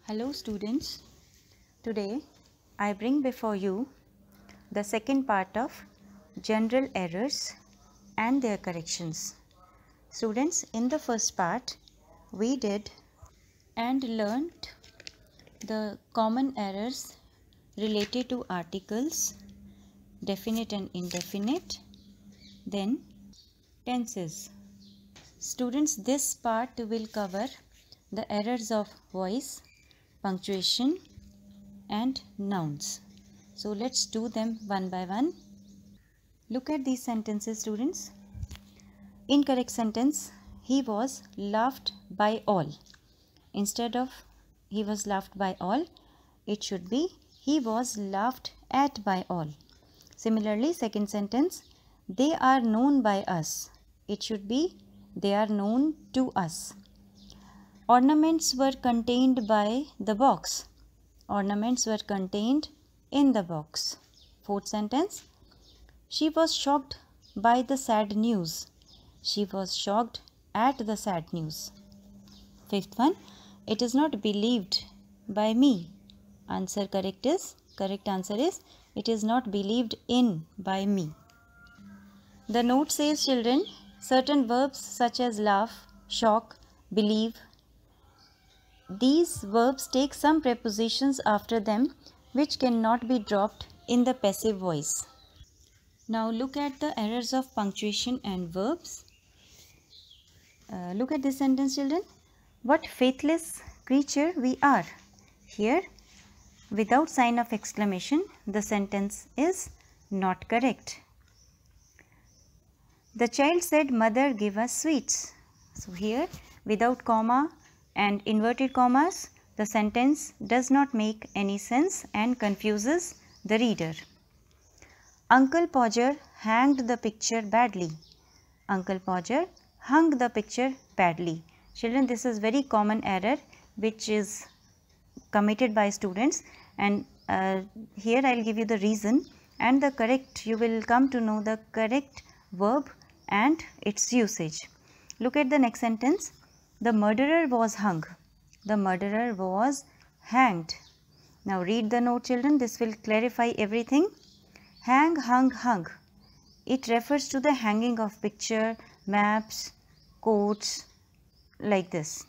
Hello students, today I bring before you the second part of general errors and their corrections. Students, in the first part we did and learnt the common errors related to articles, definite and indefinite, then tenses. Students, this part will cover the errors of voice, punctuation and nouns. So let's do them one by one. Look at these sentences, students. Incorrect sentence, he was laughed by all. Instead of he was laughed by all, it should be he was laughed at by all. Similarly, second sentence, they are known by us. It should be they are known to us. Ornaments were contained by the box. Ornaments were contained in the box. Fourth sentence, she was shocked by the sad news. She was shocked at the sad news. Fifth one, it is not believed by me. Correct answer is it is not believed in by me. The note says, children, certain verbs such as laugh, shock, believe, these verbs take some prepositions after them which cannot be dropped in the passive voice. Now look at the errors of punctuation and verbs. Look at this sentence, children. What faithless creature we are. Here, without sign of exclamation, the sentence is not correct. The child said, mother, give us sweets. So here, without comma and inverted commas, the sentence does not make any sense and confuses the reader. Uncle Podger hanged the picture badly. Uncle Podger hung the picture badly. Children, this is very common error which is committed by students, and here I will give you the reason and the correct, you will come to know the correct verb and its usage. Look at the next sentence. The murderer was hung. The murderer was hanged. Now read the note, children. This will clarify everything. Hang, hung, hung. It refers to the hanging of picture, maps, quotes, like this.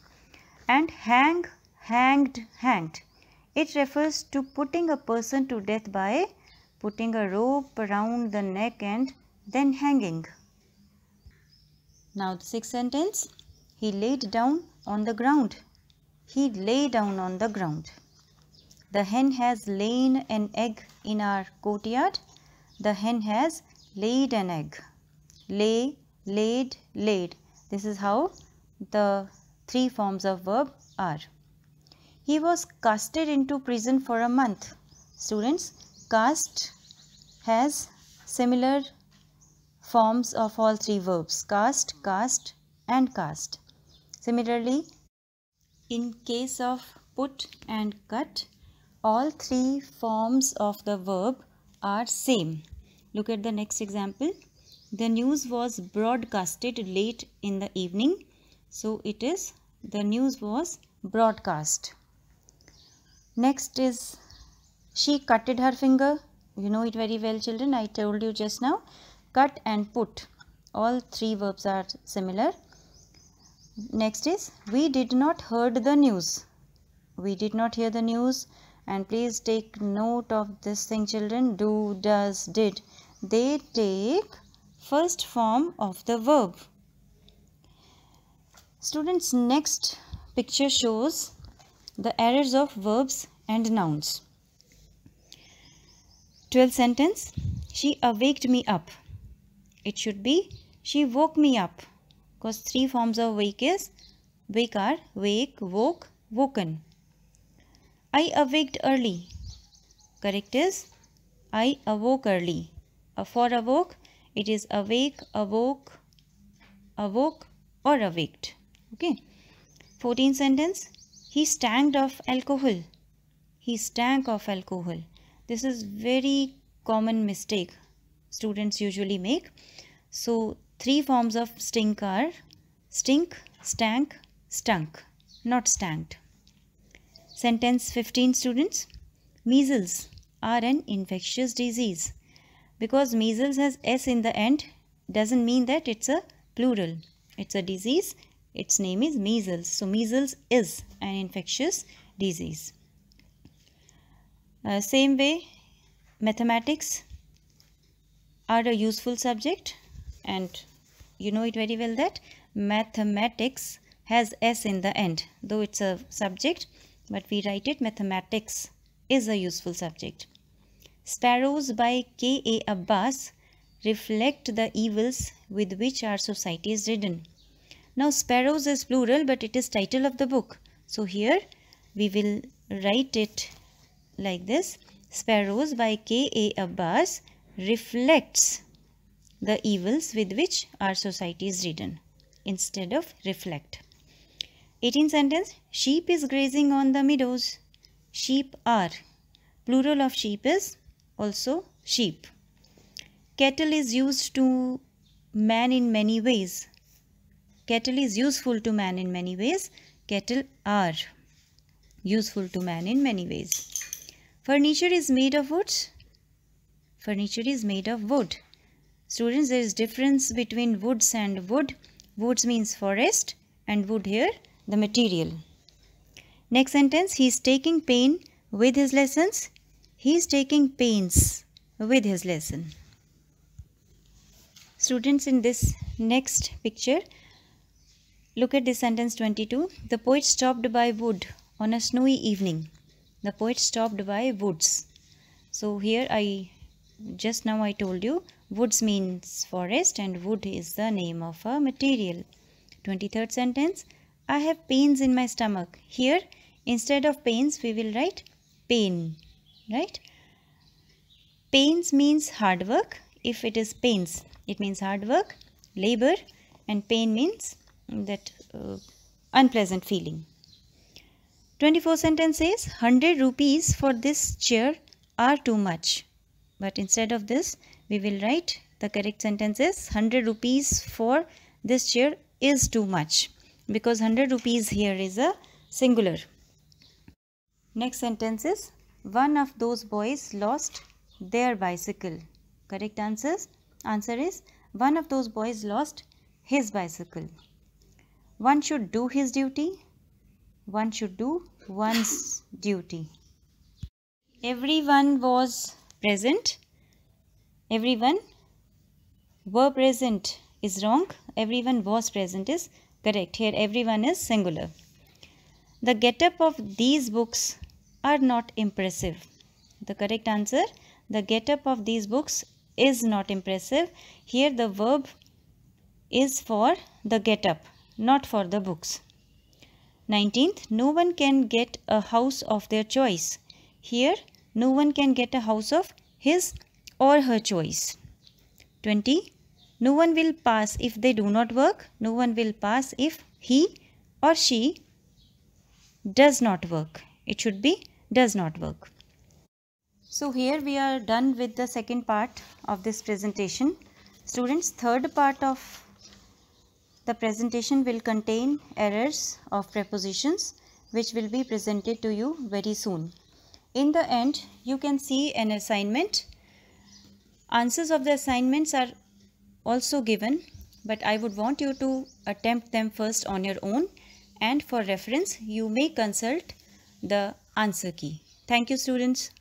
And hang, hanged, hanged. It refers to putting a person to death by putting a rope around the neck and then hanging. Now the sixth sentence. He laid down on the ground. He lay down on the ground. The hen has lain an egg in our courtyard. The hen has laid an egg. Lay, laid, laid. This is how the three forms of verb are. He was casted into prison for a month. Students, cast has similar forms of all three verbs. Cast, cast and cast. Similarly, in case of put and cut, all three forms of the verb are same. Look at the next example. The news was broadcasted late in the evening. So it is the news was broadcast. Next is she cutted her finger. You know it very well, children. I told you just now. Cut and put. All three verbs are similar. Next is we did not heard the news. We did not hear the news, and please take note of this thing, children. Do, does, did. They take first form of the verb. Students, next picture shows the errors of verbs and nouns. 12th sentence. She awaked me up. It should be she woke me up, because three forms of wake are wake, woke, woken. I awaked early. Correct is I awoke early. For awoke, it is awake, awoke, awoke or awaked. Okay. 14th sentence. He stank of alcohol. He stank of alcohol. This is very common mistake students usually make. So three forms of stink are stink, stank, stunk, not stanked. Sentence 15 students. Measles are an infectious disease. Because measles has S in the end doesn't mean that it's a plural. It's a disease. Its name is measles. So measles is an infectious disease. Same way, mathematics are a useful subject, and you know it very well that mathematics has S in the end. Though it's a subject, but we write it mathematics is a useful subject. Sparrows by K.A. Abbas reflect the evils with which our society is ridden. Now sparrows is plural, but it is title of the book. So here we will write it like this. Sparrows by K.A. Abbas reflects the evils with which our society is ridden instead of reflect. 18th sentence. Sheep is grazing on the meadows. Sheep are. Plural of sheep is also sheep. Kettle is used to man in many ways. Kettle is useful to man in many ways. Kettle are useful to man in many ways. Furniture is made of wood. Furniture is made of wood. Students, there is difference between woods and wood. Woods means forest and wood here the material. Next sentence. He is taking pain with his lessons. He is taking pains with his lesson. Students, in this next picture, look at this sentence 22. The poet stopped by wood on a snowy evening. The poet stopped by woods. So here just now I told you woods means forest and wood is the name of a material. 23rd sentence. I have pains in my stomach. Here instead of pains we will write pain. Right? Pains means hard work. If it is pains, it means hard work, labor, and pain means that unpleasant feeling. 24th sentence says 100 rupees for this chair are too much. But instead of this, we will write the correct sentence is 100 rupees for this chair is too much. Because 100 rupees here is a singular. Next sentence is one of those boys lost their bicycle. Correct answer is one of those boys lost his bicycle. One should do his duty. One should do one's duty. Everyone was present. Everyone were present is wrong. Everyone was present is correct. Here everyone is singular. The get-up of these books are not impressive. The correct answer, the get-up of these books is not impressive. Here the verb is for the get-up, not for the books. 19th, no one can get a house of their choice. Here, no one can get a house of his or her choice. 20, no one will pass if they do not work. No one will pass if he or she does not work. It should be does not work. So here we are done with the second part of this presentation. Students, third part of the presentation will contain errors of prepositions which will be presented to you very soon. In the end, you can see an assignment. Answers of the assignments are also given, but I would want you to attempt them first on your own, and for reference you may consult the answer key. Thank you, students.